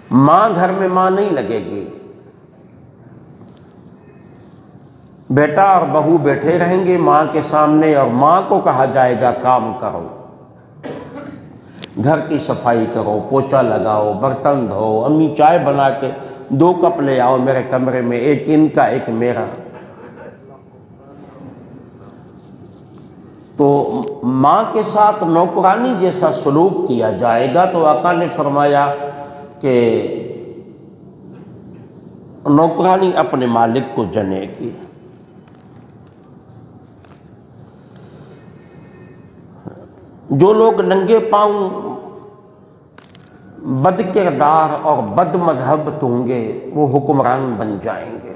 ماں گھر میں ماں نہیں لگے گی، بیٹا اور بہو بیٹھے رہیں گے ماں کے سامنے، اور ماں کو کہا جائے گا کام کرو، گھر کی صفائی کرو، پوچھا لگاؤ، برتن دھو، امی چائے بنا کے 2 کپ لے آؤ میرے کمرے میں، ایک ان کا ایک میرا۔ تو ماں کے ساتھ نوکرانی جیسا سلوک کیا جائے گا، تو آقا نے فرمایا کہ نوکرانی اپنے مالک کو جنے گی۔ جو لوگ ننگے پاؤں بد کردار اور بد مذہب ہوں گے وہ حکمران بن جائیں گے،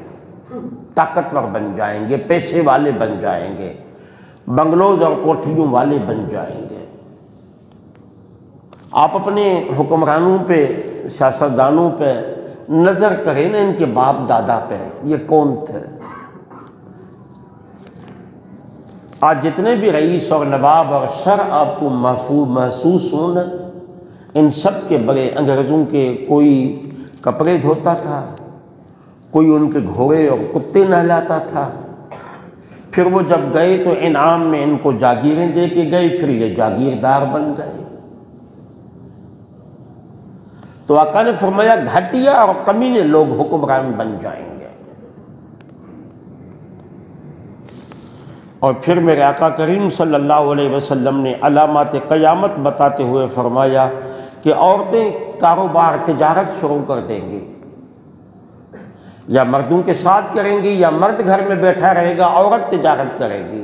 طاقتور بن جائیں گے، پیسے والے بن جائیں گے، بنگلوز اور کوٹھیوں والے بن جائیں گے۔ آپ اپنے حکمرانوں پہ، سیاستدانوں پہ نظر کریں نا، ان کے باپ دادا پہ، یہ کون تھے؟ آج جتنے بھی رئیس اور نواب اور سر آپ کو محسوس ہوں نا، ان سب کے بڑے انگریزوں کے کوئی کپڑے دھوتا تھا، کوئی ان کے گھوڑے اور کتے نہلاتا تھا، پھر وہ جب گئے تو انعام میں ان کو جاگیریں دے کے گئے، پھر یہ جاگیردار بن گئے۔ تو آقا نے فرمایا گھٹیا اور کمینے لوگ حکمران بن جائیں گے۔ اور پھر میرے آقا کریم صلی اللہ علیہ وسلم نے علامات قیامت بتاتے ہوئے فرمایا کہ عورتیں کاروبار تجارت شروع کر دیں گی، یا مردوں کے ساتھ کریں گی، یا مرد گھر میں بیٹھا رہے گا، عورت تجارت کرے گی۔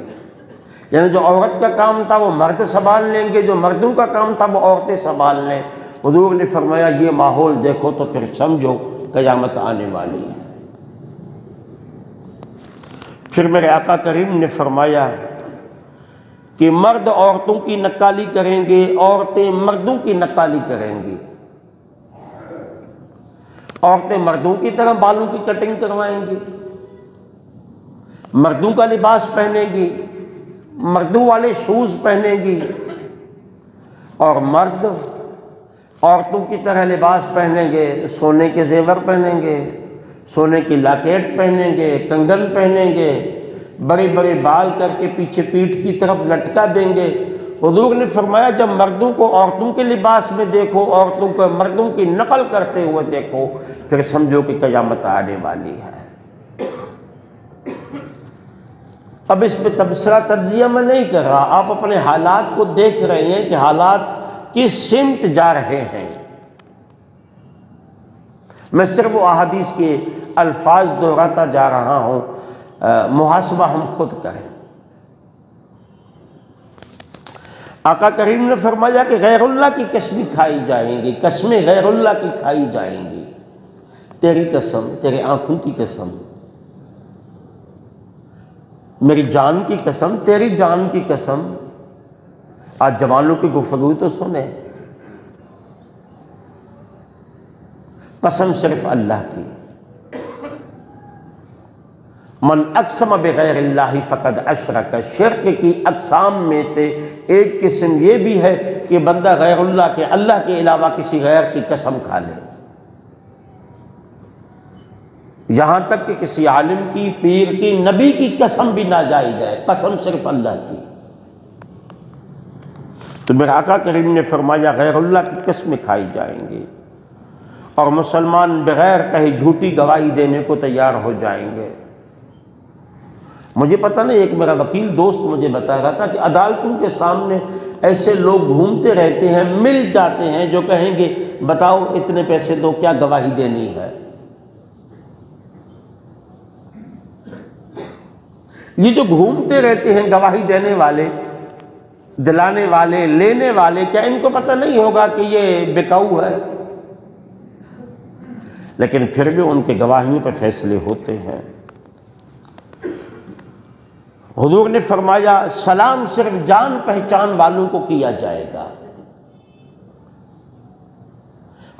یعنی جو عورت کا کام تھا وہ مرد سنبھال لیں گے، جو مردوں کا کام تھا وہ عورتیں سنبھال لیں۔ حضور نے فرمایا یہ ماحول دیکھو تو پھر سمجھو قیامت آنے والی ہے۔ پھر میرے آقا کریم نے فرمایا کہ مرد عورتوں کی نکالی کریں گے، عورتیں مردوں کی نکالی کریں گی۔ عورتیں مردوں کی طرح بالوں کی کٹنگ کروائیں گی، مردوں کا لباس پہنیں گی، مردوں والے شوز پہنیں گی، اور مرد عورتوں کی طرح لباس پہنیں گے، سونے کے زیور پہنیں گے، سونے کی لاکیٹ پہنیں گے، کنگن پہنیں گے، بڑے بڑے بال کر کے پیچھے پیٹھ کی طرف لٹکا دیں گے۔ حضور نے فرمایا جب مردوں کو عورتوں کے لباس میں دیکھو، عورتوں کو مردوں کی نقل کرتے ہوئے دیکھو، پھر سمجھو کہ قیامت آنے والی ہے۔ اب اس پہ تبصرہ تجزیہ میں نہیں کر رہا، آپ اپنے حالات کو دیکھ رہے ہیں کہ حالات کس سمت جا رہے ہیں۔ میں صرف وہ احادیث کے الفاظ دہراتا جا رہا ہوں، محاسبہ ہم خود کریں۔ آقا کریم نے فرمایا کہ غیر اللہ کی قسمیں کھائی جائیں گی، قسمیں غیر اللہ کی کھائی جائیں گی۔ تیری قسم، تیرے آنکھوں کی قسم، میری جان کی قسم، تیری جان کی قسم۔ آج جوانوں کی گفتگو تو سنیں، قسم صرف اللہ کی۔ من اقسم بغیر اللہ فقد اشرک، شرک کی اقسام میں سے ایک قسم یہ بھی ہے کہ بندہ غیر اللہ کے، اللہ کے علاوہ کسی غیر کی قسم کھا لے، یہاں تک کہ کسی عالم کی، پیر کی، نبی کی قسم بھی ناجائز ہے، قسم صرف اللہ کی۔ تو میرے آقا کریم نے فرمایا غیر اللہ کی قسمیں کھائی جائیں گی، اور مسلمان بغیر کہیں جھوٹی گواہی دینے کو تیار ہو جائیں گے۔ مجھے پتہ نہیں، ایک میرا وکیل دوست مجھے بتا رہا تھا کہ عدالتوں کے سامنے ایسے لوگ گھومتے رہتے ہیں، مل جاتے ہیں، جو کہیں گے بتاؤ اتنے پیسے دو، کیا گواہی دینی ہے۔ یہ جو گھومتے رہتے ہیں گواہی دینے والے، دلانے والے، لینے والے، کیا ان کو پتہ نہیں ہوگا کہ یہ بکاؤ ہے؟ لیکن پھر بھی ان کے گواہیوں پر فیصلے ہوتے ہیں۔ حضور نے فرمایا سلام صرف جان پہچان والوں کو کیا جائے گا،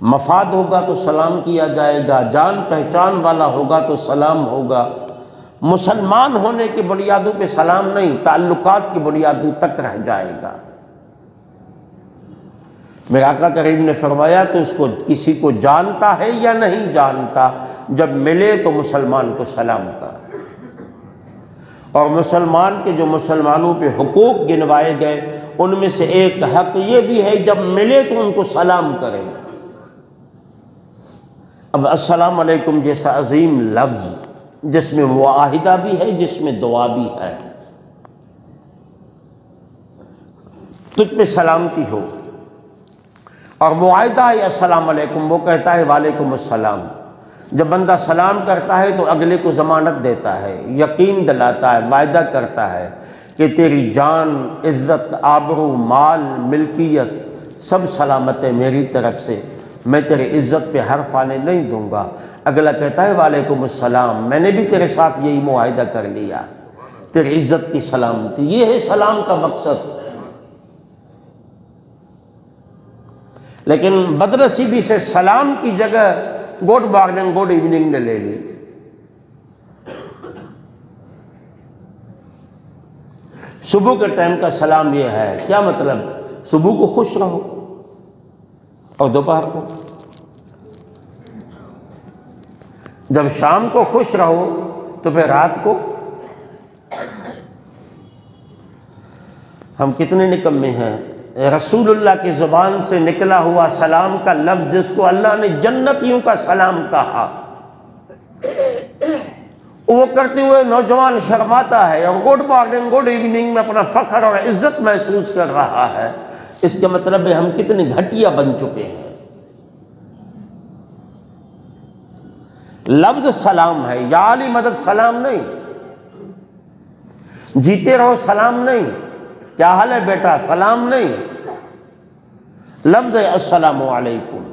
مفاد ہوگا تو سلام کیا جائے گا، جان پہچان والا ہوگا تو سلام ہوگا۔ مسلمان ہونے کی بنیادوں پہ سلام نہیں، تعلقات کی بنیادوں تک رہ جائے گا۔ میرے آقا کریم نے فرمایا تو اس کو کسی کو جانتا ہے یا نہیں جانتا، جب ملے تو مسلمان کو سلام کر۔ اور مسلمان کے جو مسلمانوں پہ حقوق گنوائے گئے ان میں سے ایک حق یہ بھی ہے جب ملے تو ان کو سلام کریں۔ اب السلام علیکم جیسا عظیم لفظ جس میں معاہدہ بھی ہے، جس میں دعا بھی ہے، تجھ پہ سلامتی ہو، اور معاہدہ ہے السلام علیکم، وہ کہتا ہے وعلیکم السلام۔ جب بندہ سلام کرتا ہے تو اگلے کو ضمانت دیتا ہے، یقین دلاتا ہے، وعدہ کرتا ہے کہ تیری جان، عزت، آبرو، مال، ملکیت سب سلامت ہے میری طرف سے، میں تیری عزت پہ حرف آنے نہیں دوں گا۔ اگلا کہتا ہے وعلیکم السلام، میں نے بھی تیرے ساتھ یہی معاہدہ کر لیا، تیری عزت کی سلامتی۔ یہ ہے سلام کا مقصد۔ لیکن بدنصیبی سے سلام کی جگہ گڈ مارننگ، گڈ ایوننگ نے لے لی۔ صبح کے ٹائم کا سلام یہ ہے، کیا مطلب؟ صبح کو خوش رہو اور دوپہر کو، جب شام کو خوش رہو تو پھر رات کو۔ ہم کتنے نکمے ہیں، رسول اللہ کی زبان سے نکلا ہوا سلام کا لفظ جس کو اللہ نے جنتیوں کا سلام کہا، وہ کرتے ہوئے نوجوان شرماتا ہے اور گڈ مارننگ، گڈ ایوننگ میں اپنا فخر اور عزت محسوس کر رہا ہے۔ اس کا مطلب ہے ہم کتنے گھٹیا بن چکے ہیں۔ لفظ سلام ہے، یا علی مدد سلام نہیں، جیتے رہو سلام نہیں، کیا حال ہے بیٹا سلام نہیں، لفظ ہے السلام علیکم۔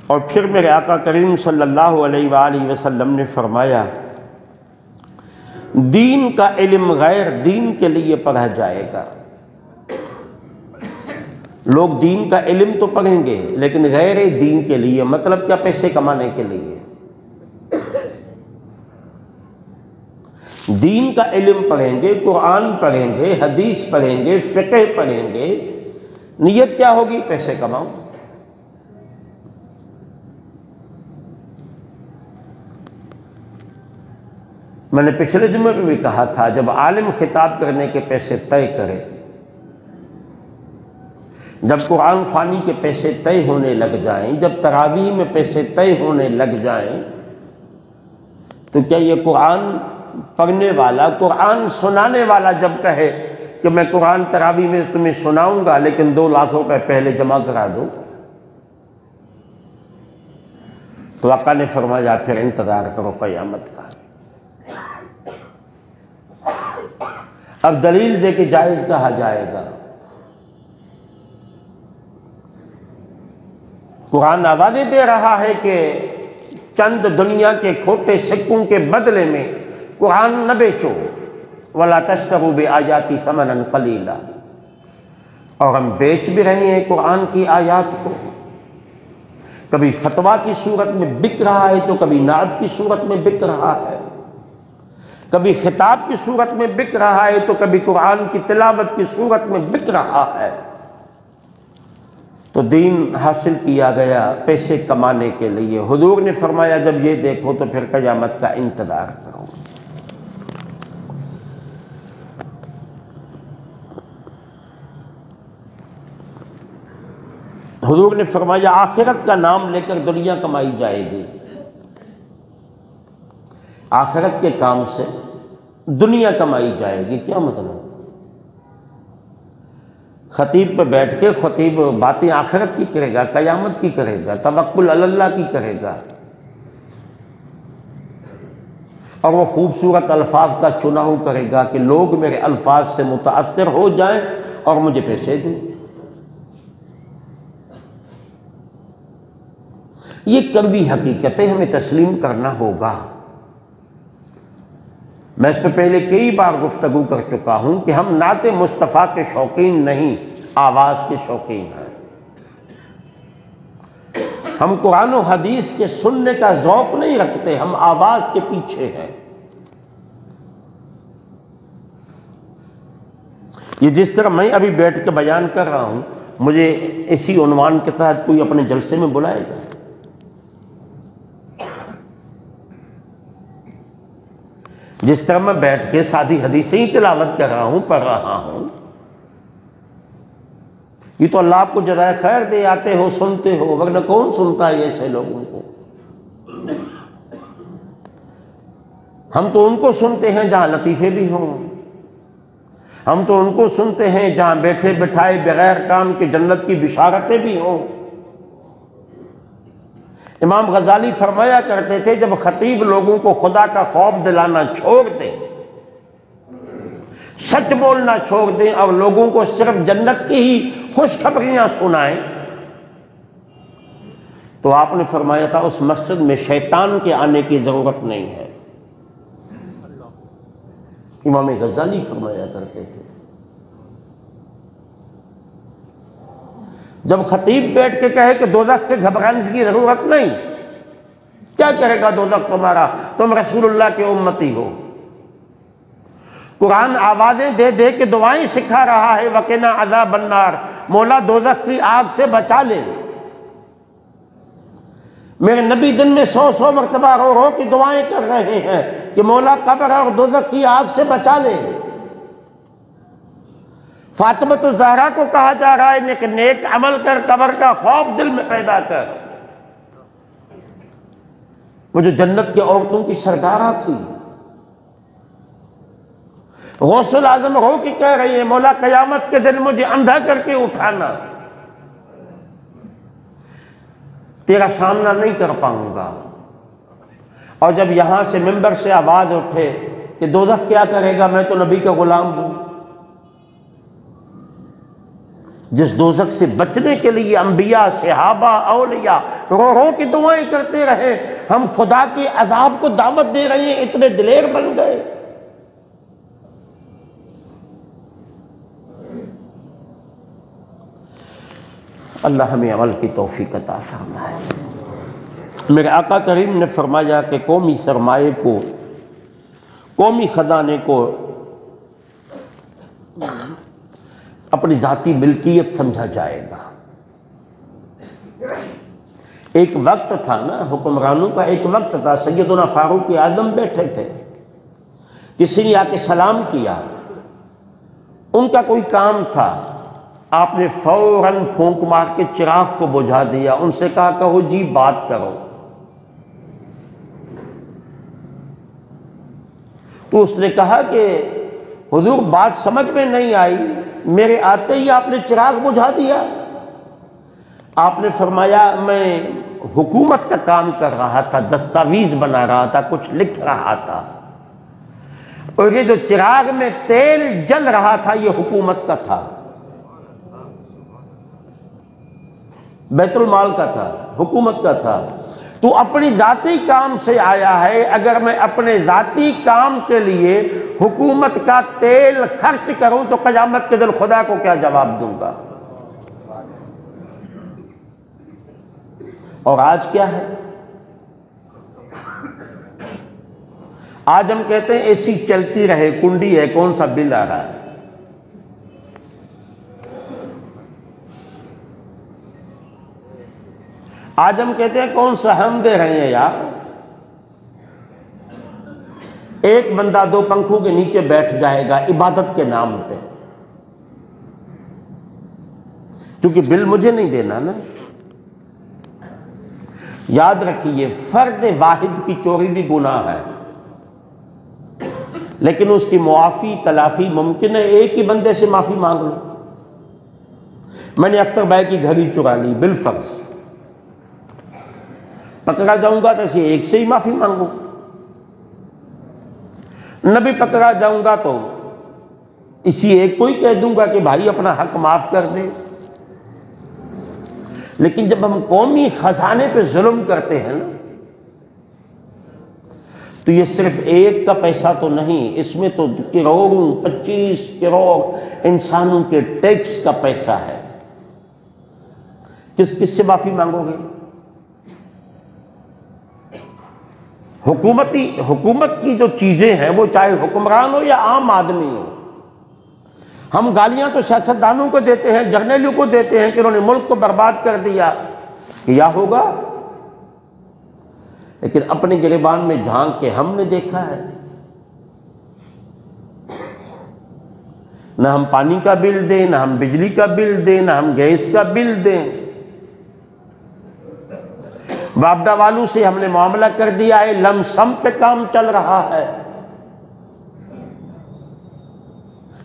اور پھر میرے آقا کریم صلی اللہ علیہ وآلہ وسلم نے فرمایا دین کا علم غیر دین کے لیے پڑھا جائے گا۔ لوگ دین کا علم تو پڑھیں گے لیکن غیر دین کے لیے، مطلب کیا؟ پیسے کمانے کے لیے۔ دین کا علم پڑھیں گے، قرآن پڑھیں گے، حدیث پڑھیں گے، فقہ پڑھیں گے، نیت کیا ہوگی؟ پیسے کماؤ۔ میں نے پچھلے جمعے پہ بھی کہا تھا، جب عالم خطاب کرنے کے پیسے طے کرے، جب قرآن خوانی کے پیسے طے ہونے لگ جائیں، جب تراویح میں پیسے طے ہونے لگ جائیں، تو کیا یہ قرآن پڑھنے والا، قرآن سنانے والا جب کہے کہ میں قرآن تراویح میں تمہیں سناؤں گا لیکن 2 لاکھ روپے پہلے جمع کرا دو، تو آقا نے فرمایا پھر انتظار کرو قیامت کا۔ اب دلیل دے کے جائز کہا جائے گا۔ قرآن آوازیں دے رہا ہے کہ چند دنیا کے کھوٹے سکوں کے بدلے میں قرآن نہ بیچو، وَلَا تَشْتَرُوا بِآيَاتِي ثَمَنًا قَلِيلًا، اور ہم بیچ بھی رہے ہیں قرآن کی آیات کو۔ کبھی فتویٰ کی صورت میں بک رہا ہے تو کبھی نعت کی صورت میں بک رہا ہے، کبھی خطاب کی صورت میں بک رہا ہے تو کبھی قرآن کی تلاوت کی صورت میں بک رہا ہے۔ تو دین حاصل کیا گیا پیسے کمانے کے لیے۔ حضور نے فرمایا جب یہ دیکھو تو پھر قیامت کا انتظار کرو۔ حضور نے فرمایا آخرت کا نام لے کر دنیا کمائی جائے گی، آخرت کے کام سے دنیا کمائی جائے گی۔ کیا مطلب؟ خطیب پہ بیٹھ کے خطیب باتیں آخرت کی کرے گا، قیامت کی کرے گا، توکل علی اللہ کی کرے گا، اور وہ خوبصورت الفاظ کا چناؤ کرے گا کہ لوگ میرے الفاظ سے متاثر ہو جائیں اور مجھے پیسے دیں۔ یہ کڑوی حقیقتیں ہمیں تسلیم کرنا ہوگا۔ میں اس پہ پہلے کئی بار گفتگو کر چکا ہوں کہ ہم نعت مصطفیٰ کے شوقین نہیں، آواز کے شوقین ہیں۔ ہم قرآن و حدیث کے سننے کا ذوق نہیں رکھتے، ہم آواز کے پیچھے ہیں۔ یہ جس طرح میں ابھی بیٹھ کے بیان کر رہا ہوں، مجھے اسی عنوان کے تحت کوئی اپنے جلسے میں بلائے گا؟ جس طرح میں بیٹھ کے سادی حدیثیں ہی تلاوت کر رہا ہوں، پڑھ رہا ہوں، یہ تو اللہ آپ کو جزائے خیر دے، آتے ہو سنتے ہو، ورنہ کون سنتا ہے ایسے لوگوں کو؟ ہم تو ان کو سنتے ہیں جہاں لطیفے بھی ہوں، ہم تو ان کو سنتے ہیں جہاں بیٹھے بٹھائے بغیر کام کے جنت کی بشارتیں بھی ہوں۔ امام غزالی فرمایا کرتے تھے، جب خطیب لوگوں کو خدا کا خوف دلانا چھوڑ دیں، سچ بولنا چھوڑ دیں اور لوگوں کو صرف جنت کی ہی خوشخبریاں سنائیں، تو آپ نے فرمایا تھا اس مسجد میں شیطان کے آنے کی ضرورت نہیں ہے۔ امام غزالی فرمایا کرتے تھے، جب خطیب بیٹھ کے کہے کہ دوزخ کے گھبرانے کی ضرورت نہیں، کیا کرے گا دوزخ تمہارا، تم رسول اللہ کے امتی ہو۔ قرآن آوازیں دے دے کے دعائیں سکھا رہا ہے، وقنا عذاب النار، مولا دوزخ کی آگ سے بچا لے۔ میرے نبی دن میں 100 مرتبہ رو رو کی دعائیں کر رہے ہیں کہ مولا قبر اور دوزخ کی آگ سے بچا لے۔ فاطمہ الزہرا کو کہا جا رہا ہے کہ نیک عمل کر، قبر کا خوف دل میں پیدا کر۔ وہ جو جنت کی عورتوں کی سردارہ تھی، غوث الاعظم رو کے کہہ رہی ہے، مولا قیامت کے دن مجھے اندھا کر کے اٹھانا، تیرا سامنا نہیں کر پاؤں گا۔ اور جب یہاں سے منبر سے آواز اٹھے کہ دوزخ کیا کرے گا، میں تو نبی کا غلام ہوں، جس دوزخ سے بچنے کے لیے انبیاء، صحابہ، اولیاء رو رو کی دعائیں کرتے رہے، ہم خدا کے عذاب کو دعوت دے رہے ہیں، اتنے دلیر بن گئے۔ اللہ ہمیں عمل کی توفیق عطا فرمائے۔ میرے آقا کریم نے فرمایا کہ قومی سرمایے کو، قومی خزانے کو اپنی ذاتی ملکیت سمجھا جائے گا۔ ایک وقت تھا نا، حکمرانوں کا ایک وقت تھا، سیدنا فاروق اعظم بیٹھے تھے، کسی نے آ کے سلام کیا، ان کا کوئی کام تھا، آپ نے فوراً پھونک مار کے چراغ کو بجھا دیا، ان سے کہا کہو جی بات کرو۔ تو اس نے کہا کہ حضور بات سمجھ میں نہیں آئی، میرے آتے ہی آپ نے چراغ بجھا دیا۔ آپ نے فرمایا میں حکومت کا کام کر رہا تھا، دستاویز بنا رہا تھا، کچھ لکھ رہا تھا، اور یہ جو چراغ میں تیل جل رہا تھا یہ حکومت کا تھا، بیت المال کا تھا، حکومت کا تھا۔ تو اپنی ذاتی کام سے آیا ہے، اگر میں اپنے ذاتی کام کے لیے حکومت کا تیل خرچ کروں تو قیامت کے دن خدا کو کیا جواب دوں گا؟ اور آج کیا ہے؟ آج ہم کہتے ہیں اے سی چلتی رہے، کنڈی ہے، کون سا بل آ رہا ہے؟ آج ہم کہتے ہیں کون سا ہم دے رہے ہیں یار؟ ایک بندہ 2 پنکھوں کے نیچے بیٹھ جائے گا عبادت کے نام پہ، کیونکہ بل مجھے نہیں دینا نا۔ یاد رکھیے، فرد واحد کی چوری بھی گناہ ہے، لیکن اس کی معافی تلافی ممکن ہے، ایک ہی بندے سے معافی مانگ لو۔ میں نے اختر بھائی کی گھڑی چرا لی، بالفرض پکڑا جاؤں گا تو اسے ایک سے ہی معافی مانگوں، نہ بھی پکڑا جاؤں گا تو اسی ایک کو ہی کہہ دوں گا کہ بھائی اپنا حق معاف کر دے۔ لیکن جب ہم قومی خزانے پہ ظلم کرتے ہیں نا، تو یہ صرف ایک کا پیسہ تو نہیں، اس میں تو کروڑوں 25 کروڑ انسانوں کے ٹیکس کا پیسہ ہے۔ کس کس سے معافی مانگو گے؟ حکومت کی جو چیزیں ہیں، وہ چاہے حکمران ہو یا عام آدمی ہو، ہم گالیاں تو سیاستدانوں کو دیتے ہیں، جرنیلوں کو دیتے ہیں کہ انہوں نے ملک کو برباد کر دیا، کیا ہوگا، لیکن اپنے گریبان میں جھانک کے ہم نے دیکھا ہے، نہ ہم پانی کا بل دیں، نہ ہم بجلی کا بل دیں، نہ ہم گیس کا بل دیں، وابڈا والوں سے ہم نے معاملہ کر دیا ہے، لم سم پہ کام چل رہا ہے۔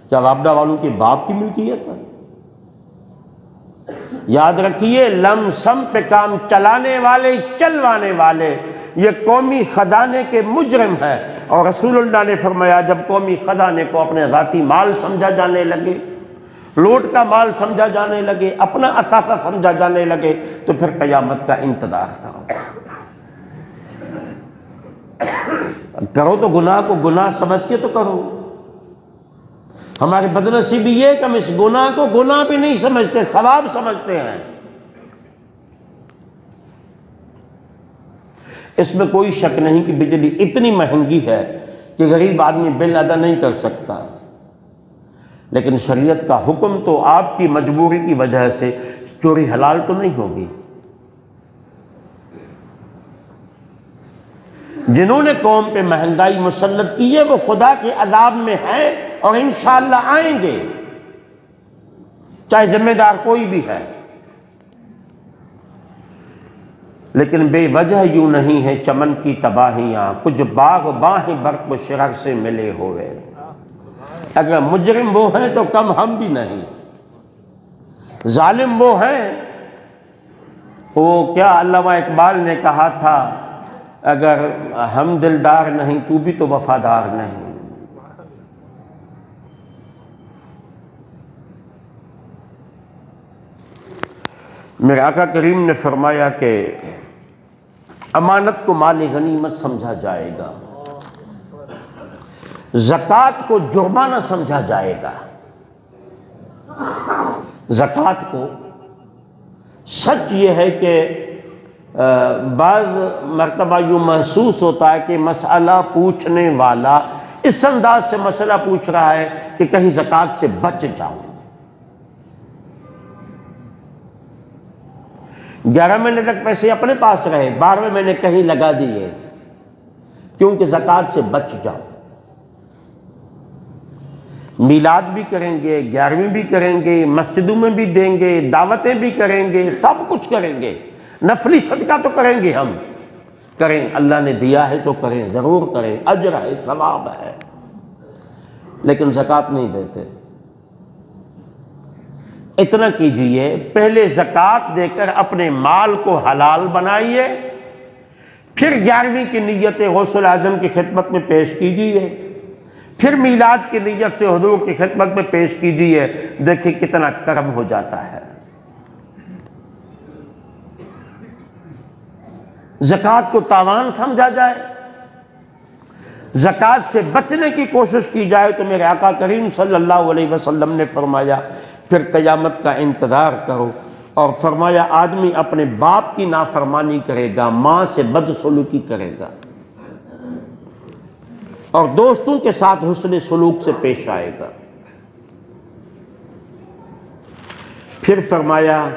کیا وابڈا والوں کے باپ کی ملکیت ہے؟ یاد رکھیے، لم سم پہ کام چلانے والے، چلوانے والے یہ قومی خزانے کے مجرم ہیں، اور رسول اللہ نے فرمایا جب قومی خزانے کو اپنے ذاتی مال سمجھا جانے لگے، لوٹ کا مال سمجھا جانے لگے، اپنا اثاثہ سمجھا جانے لگے، تو پھر قیامت کا انتظار کرو۔ کرو تو گناہ کو گناہ سمجھ کے تو کرو۔ ہماری بدنصیبی یہ کہ ہم اس گناہ کو گناہ بھی نہیں سمجھتے، ثواب سمجھتے ہیں۔ اس میں کوئی شک نہیں کہ بجلی اتنی مہنگی ہے کہ غریب آدمی بل ادا نہیں کر سکتا، لیکن شریعت کا حکم تو آپ کی مجبوری کی وجہ سے چوری حلال تو نہیں ہوگی۔ جنہوں نے قوم پہ مہنگائی مسلط کی ہے وہ خدا کے عذاب میں ہیں اور انشاءاللہ آئیں گے، چاہے ذمہ دار کوئی بھی ہے۔ لیکن بے وجہ یوں نہیں ہے چمن کی تباہیاں، کچھ باغ باہیں برق و شرر سے ملے ہوئے۔ اگر مجرم وہ ہیں تو کم ہم بھی نہیں، ظالم وہ ہیں، وہ کیا علامہ اقبال نے کہا تھا، اگر ہم دلدار نہیں تو بھی تو وفادار نہیں۔ میرے آقا کریم نے فرمایا کہ امانت کو مال غنیمت سمجھا جائے گا، زکوٰۃ کو جرمانہ سمجھا جائے گا۔ زکوٰۃ کو سچ یہ ہے کہ بعض مرتبہ یوں محسوس ہوتا ہے کہ مسئلہ پوچھنے والا اس انداز سے مسئلہ پوچھ رہا ہے کہ کہیں زکوٰۃ سے بچ جاؤں۔ 11 مہینے تک پیسے اپنے پاس رہے، 12ویں مہینے کہیں لگا دیے کیونکہ زکوٰۃ سے بچ جاؤ۔ میلاد بھی کریں گے، 11ویں بھی کریں گے، مسجدوں میں بھی دیں گے، دعوتیں بھی کریں گے، سب کچھ کریں گے، نفلی صدقہ تو کریں گے، ہم کریں، اللہ نے دیا ہے تو کریں، ضرور کریں، اجر ہے، ثواب ہے، لیکن زکوٰۃ نہیں دیتے۔ اتنا کیجئے، پہلے زکوٰۃ دے کر اپنے مال کو حلال بنائیے، پھر 11ویں کی نیت غوث الاعظم کی خدمت میں پیش کیجئے، پھر میلاد کی نیت سے حضور کی خدمت میں پیش کیجئے، دیکھیں کتنا کرم ہو جاتا ہے۔ زکوٰۃ کو تاوان سمجھا جائے، زکوٰۃ سے بچنے کی کوشش کی جائے، تو میرے آقا کریم صلی اللہ علیہ وسلم نے فرمایا پھر قیامت کا انتظار کرو، اور فرمایا آدمی اپنے باپ کی نافرمانی کرے گا، ماں سے بدسلوکی کرے گا، اور دوستوں کے ساتھ حسن سلوک سے پیش آئے گا۔ پھر فرمایا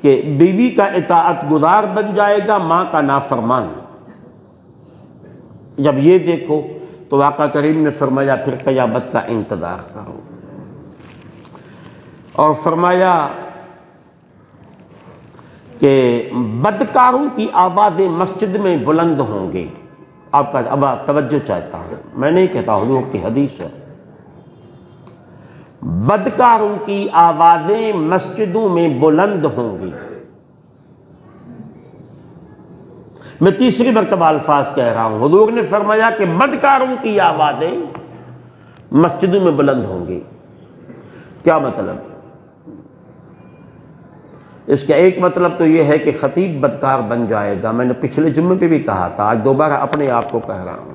کہ بیوی کا اطاعت گزار بن جائے گا، ماں کا نافرمان۔ جب یہ دیکھو تو آقا کریم نے فرمایا پھر قیامت کا انتظار کرو، اور فرمایا کہ بدکاروں کی آوازیں مسجد میں بلند ہوں گی۔ آپ کا اب توجہ چاہتا ہوں، میں نہیں کہتا، حضور کی حدیث ہے، بدکاروں کی آوازیں مسجدوں میں بلند ہوں گی۔ میں تیسری مرتبہ الفاظ کہہ رہا ہوں، حضور نے فرمایا کہ بدکاروں کی آوازیں مسجدوں میں بلند ہوں گی۔ کیا مطلب؟ اس کا ایک مطلب تو یہ ہے کہ خطیب بدکار بن جائے گا، میں نے پچھلے جمعے پہ بھی کہا تھا، آج دوبارہ اپنے آپ کو کہہ رہا ہوں،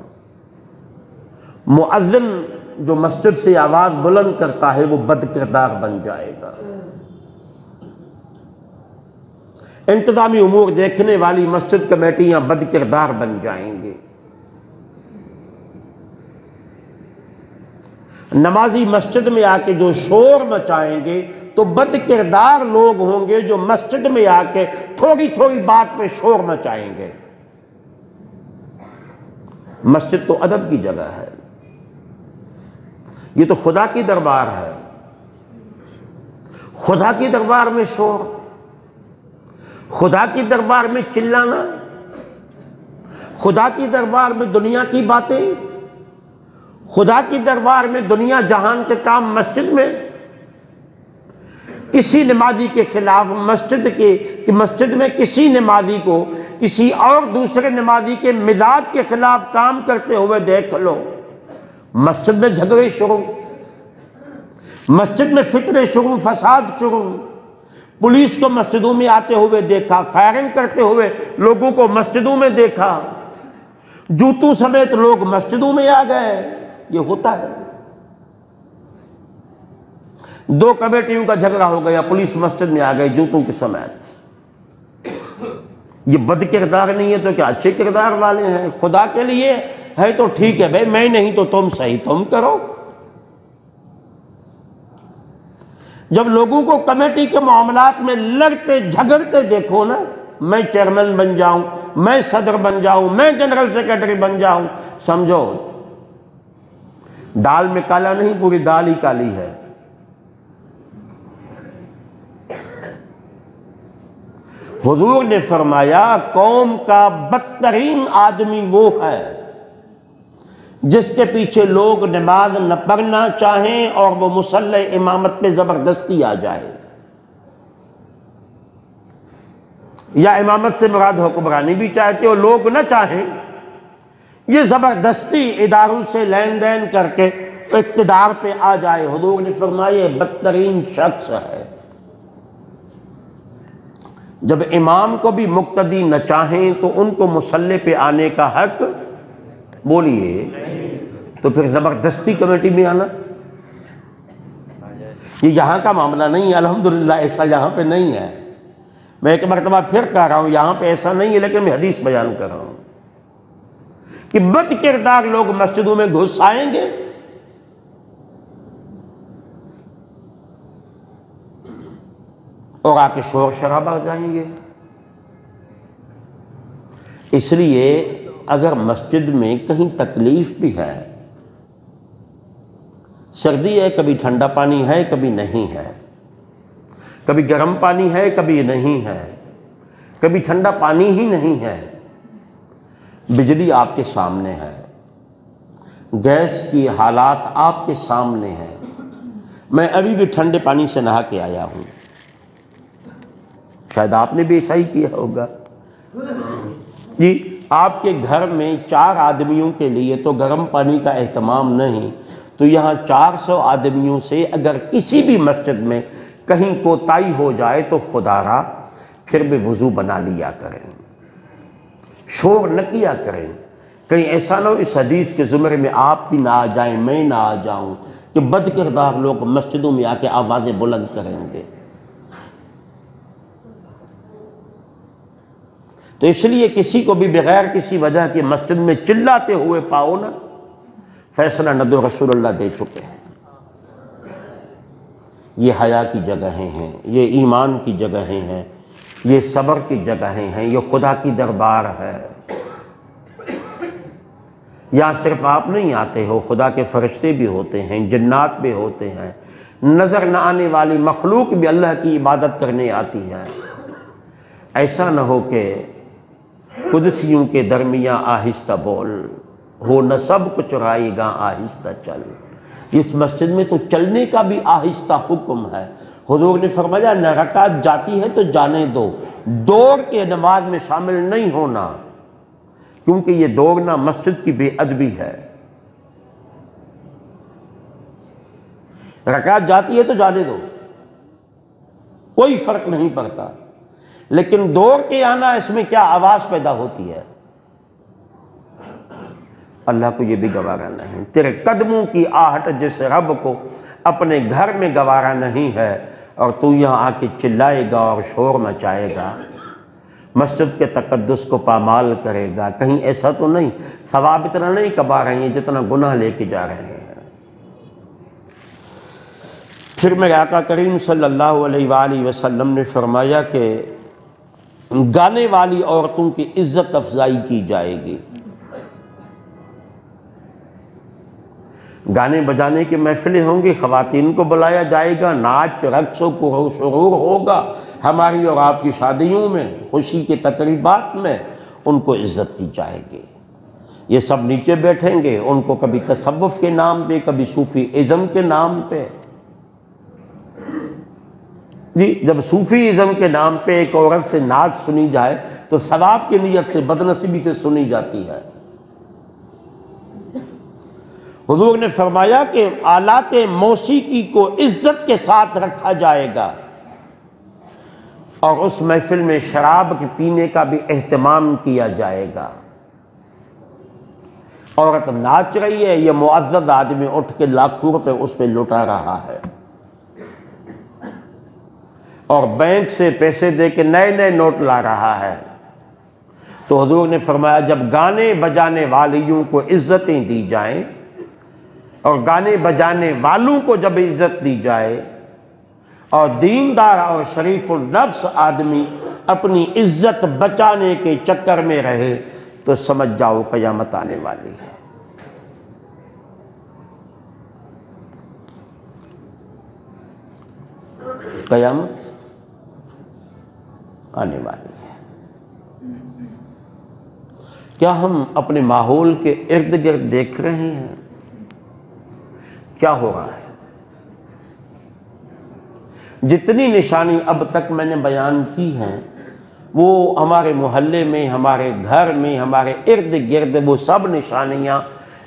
مؤذن جو مسجد سے آواز بلند کرتا ہے وہ بد کردار بن جائے گا، انتظامی امور دیکھنے والی مسجد کمیٹیاں بد کردار بن جائیں گے، نمازی مسجد میں آ کے جو شور مچائیں گے تو بد کردار لوگ ہوں گے جو مسجد میں آ کے تھوڑی تھوڑی بات پہ شور مچائیں گے۔ مسجد تو ادب کی جگہ ہے، یہ تو خدا کی دربار ہے۔ خدا کی دربار میں شور، خدا کی دربار میں چلانا، خدا کی دربار میں دنیا کی باتیں، خدا کی دربار میں دنیا جہان کے کام مسجد میں، کسی نمازی کے خلاف مسجد میں کسی نمازی کو کسی اور دوسرے نمازی کے مزاج کے خلاف کام کرتے ہوئے دیکھ لو، مسجد میں جھگڑے شروع، مسجد میں فتنے شروع، فساد شروع۔ پولیس کو مسجدوں میں آتے ہوئے دیکھا، فائرنگ کرتے ہوئے لوگوں کو مسجدوں میں دیکھا، جوتوں سمیت لوگ مسجدوں میں آ گئے۔ یہ ہوتا ہے۔ دو کمیٹیوں کا جھگڑا ہو گیا، پولیس مسجد میں آ گئی جوتوں کے سمیت۔ یہ بد کردار نہیں ہے تو کیا اچھے کردار والے ہیں؟ خدا کے لیے ہے تو ٹھیک ہے بھائی، میں نہیں تو تم صحیح، تم کرو۔ جب لوگوں کو کمیٹی کے معاملات میں لڑتے جھگڑتے دیکھو نا، میں چیئرمین بن جاؤں، میں صدر بن جاؤں، میں جنرل سیکرٹری بن جاؤں، سمجھو دال میں کالا نہیں، پوری دال ہی کالی ہے۔ حضور نے فرمایا قوم کا بدترین آدمی وہ ہے جس کے پیچھے لوگ نماز نہ پڑھنا چاہیں اور وہ مصلی امامت پہ زبردستی آ جائے، یا امامت سے مراد حکمرانی بھی چاہتے ہو، لوگ نہ چاہیں، یہ زبردستی اداروں سے لین دین کر کے اقتدار پہ آ جائے۔ حضور نے فرمایا یہ بدترین شخص ہے۔ جب امام کو بھی مقتدی نہ چاہیں تو ان کو مصلی پہ آنے کا حق بولیے، تو پھر زبردستی کمیٹی میں آنا، یہ یہاں کا معاملہ نہیں ہے۔ الحمدللہ ایسا یہاں پہ نہیں ہے، میں ایک مرتبہ پھر کہہ رہا ہوں یہاں پہ ایسا نہیں ہے، لیکن میں حدیث بیان کر رہا ہوں کہ بد کردار لوگ مسجدوں میں گھس آئیں گے، اور آ کے شور شرابہ ہو جائیں گے۔ اس لیے اگر مسجد میں کہیں تکلیف بھی ہے، سردی ہے کبھی ٹھنڈا پانی ہے کبھی نہیں ہے، کبھی گرم پانی ہے کبھی نہیں ہے، کبھی ٹھنڈا پانی ہی نہیں ہے، بجلی آپ کے سامنے ہے، گیس کی حالات آپ کے سامنے ہیں۔ میں ابھی بھی ٹھنڈے پانی سے نہا کے آیا ہوں، شاید آپ نے بھی ایسا ہی کیا ہوگا جی۔ آپ کے گھر میں 4 آدمیوں کے لیے تو گرم پانی کا اہتمام نہیں، تو یہاں 400 آدمیوں سے اگر کسی بھی مسجد میں کہیں کوتاہی ہو جائے تو خدا را پھر بھی وضو بنا لیا کریں، شور نہ کیا کریں، کہیں ایسا نہ ہو اس حدیث کے زمرے میں آپ بھی نہ آ جائیں، میں نہ آ جاؤں، کہ بد کردار لوگ مسجدوں میں آ کے آوازیں بلند کریں گے۔ تو اس لیے کسی کو بھی بغیر کسی وجہ کے مسجد میں چلاتے ہوئے پاؤ نا، فیصلہ ندو رسول اللہ دے چکے ہیں۔ یہ حیا کی جگہیں ہیں، یہ ایمان کی جگہیں ہیں، یہ صبر کی جگہیں ہیں، یہ خدا کی دربار ہے۔ یہاں صرف آپ نہیں آتے ہو، خدا کے فرشتے بھی ہوتے ہیں، جنات بھی ہوتے ہیں، نظر نہ آنے والی مخلوق بھی اللہ کی عبادت کرنے آتی ہے۔ ایسا نہ ہو کہ قدسیوں کے درمیان آہستہ بول، ہو نہ سب کچھ رائے گا آہستہ چل۔ اس مسجد میں تو چلنے کا بھی آہستہ حکم ہے۔ حضور نے فرمایا نہ رکعت جاتی ہے تو جانے دو، دوڑ کے نماز میں شامل نہیں ہونا، کیونکہ یہ دوڑنا مسجد کی بے ادبی ہے۔ رکعت جاتی ہے تو جانے دو، کوئی فرق نہیں پڑتا، لیکن دوڑ کے آنا اس میں کیا آواز پیدا ہوتی ہے؟ اللہ کو یہ بھی گوارا نہیں۔ تیرے قدموں کی آہٹ جس رب کو اپنے گھر میں گوارا نہیں ہے، اور تو یہاں آ کے چلائے گا اور شور مچائے گا، مسجد کے تقدس کو پامال کرے گا۔ کہیں ایسا تو نہیں ثواب اتنا نہیں کما رہے ہیں جتنا گناہ لے کے جا رہے ہیں۔ پھر میرے آقا کریم صلی اللہ علیہ وآلہ وسلم نے فرمایا کہ گانے والی عورتوں کی عزت افزائی کی جائے گی، گانے بجانے کی محفلیں ہوں گی، خواتین کو بلایا جائے گا، ناچ رقص و سرور ہوگا، ہماری اور آپ کی شادیوں میں، خوشی کے تقریبات میں ان کو عزت دی جائے گی۔ یہ سب نیچے بیٹھیں گے، ان کو کبھی تصوف کے نام پہ، کبھی صوفی ازم کے نام پہ، جی جب صوفی ازم کے نام پہ ایک عورت سے نعت سنی جائے تو ثواب کی نیت سے بدنصیبی سے سنی جاتی ہے۔ حضور نے فرمایا کہ آلات موسیقی کو عزت کے ساتھ رکھا جائے گا، اور اس محفل میں شراب کے پینے کا بھی اہتمام کیا جائے گا۔ عورت ناچ رہی ہے، یہ معزز آدمی اٹھ کے لاکھوں روپے اس پہ لٹا رہا ہے، اور بینک سے پیسے دے کے نئے نئے نوٹ لا رہا ہے۔ تو حضور نے فرمایا جب گانے بجانے والیوں کو عزتیں دی جائیں اور گانے بجانے والوں کو جب عزت دی جائے اور دیندار اور شریف النفس آدمی اپنی عزت بچانے کے چکر میں رہے تو سمجھ جاؤ قیامت آنے والی ہے۔ قیامت آنے والی ہے۔ کیا ہم اپنے ماحول کے ارد گرد دیکھ رہے ہیں کیا ہو رہا ہے؟ جتنی نشانی اب تک میں نے بیان کی ہیں وہ ہمارے محلے میں، ہمارے گھر میں، ہمارے ارد گرد، وہ سب نشانیاں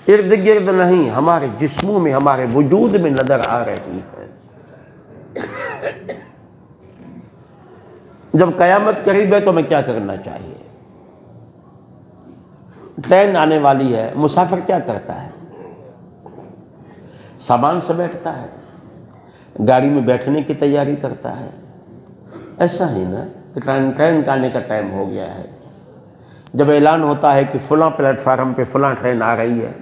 ارد گرد نہیں، ہمارے جسموں میں، ہمارے وجود میں نظر آ رہی ہے۔ جب قیامت قریب ہے تو ہمیں کیا کرنا چاہیے؟ ٹرین آنے والی ہے، مسافر کیا کرتا ہے؟ سامان سمیٹتا ہے، گاڑی میں بیٹھنے کی تیاری کرتا ہے۔ ایسا ہی نا کہ ٹرین کا آنے کا ٹائم ہو گیا ہے، جب اعلان ہوتا ہے کہ فلاں پلیٹ فارم پہ فلاں ٹرین آ رہی ہے،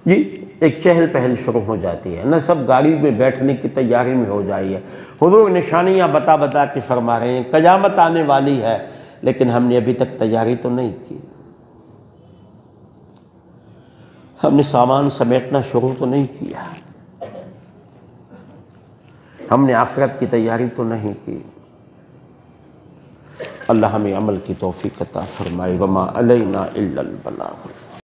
جی ایک چہل پہل شروع ہو جاتی ہے، نہ سب گاڑی میں بیٹھنے کی تیاری میں ہو جائی ہے۔ حضور نشانیاں بتا بتا کے فرما رہے ہیں قیامت آنے والی ہے، لیکن ہم نے ابھی تک تیاری تو نہیں کی، ہم نے سامان سمیٹنا شروع تو نہیں کیا، ہم نے آخرت کی تیاری تو نہیں کی۔ اللہ ہمیں عمل کی توفیق عطا فرمائے۔ وما علینا الا البلاغ۔